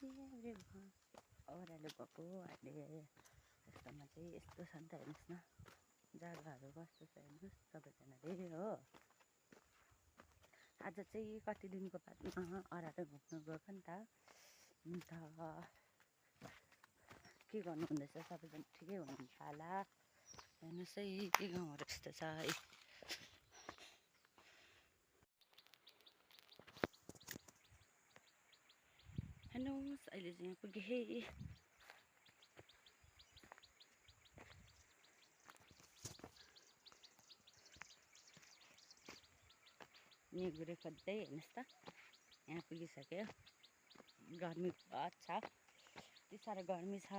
ओह्रालो भएको अहिले यस्तोमा चाहिँ यस्तो छ नि त हेर्नुहोस् न जग्गाहरू कस्तो छ हेर्नुहोस् सबैजनाले हो। आज चाहिँ कति दिनको बादमा ओह्रालो घुम्नु गएको नि त। अन्त के गर्नु हुँदैछ सबैजना ठिकै हुनुहुन्छ होला। हेर्नुहोस् है के गाउँहरू यस्तो छ है। हेर्नुहोस् अहिले चाहिँ यहाँ पुगेँ। निगुरे खोज्दै हेर्नुहोस् त यहाँ पुगिसक्यो। गर्मी बहुत छ, यति साह्रो गर्मी छ।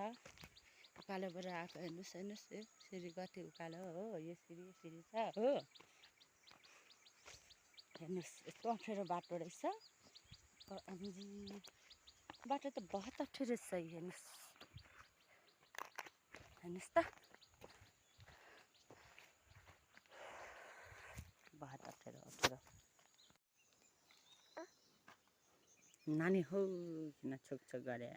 उकालोबाट आएको हेर्नुहोस् हेर्नुहोस् यो सिँढी कति उकालो हो। यो सिँढी छ हो। हेर्नुहोस् यस्तो अप्ठ्यारो बाटो रहेछ। बाटो त बहुत अप्ठ्यारो रहेछ हेर्नुहोस्। हेर्नुहोस् त बहुत अप्ठ्यारो। नानी हो किन छोक गरे।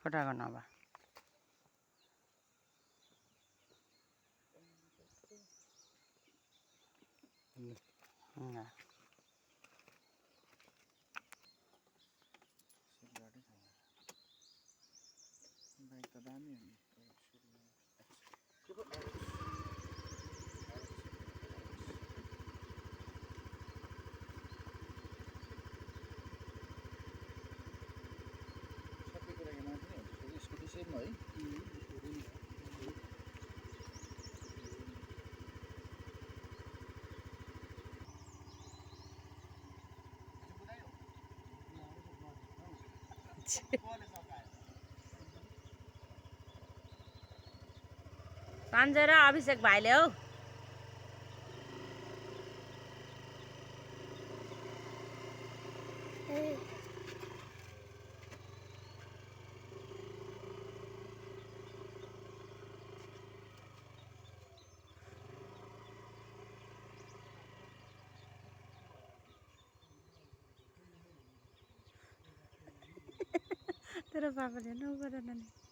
फोटा गर्न अब बाइक त दामी हो नि। सबै कुरा यहाँ माथि नै हुन्छ। स्कुटी सेम है। सञ्जय र अभिषेक भाइले हौ। तेरो पापाले नगर नानी।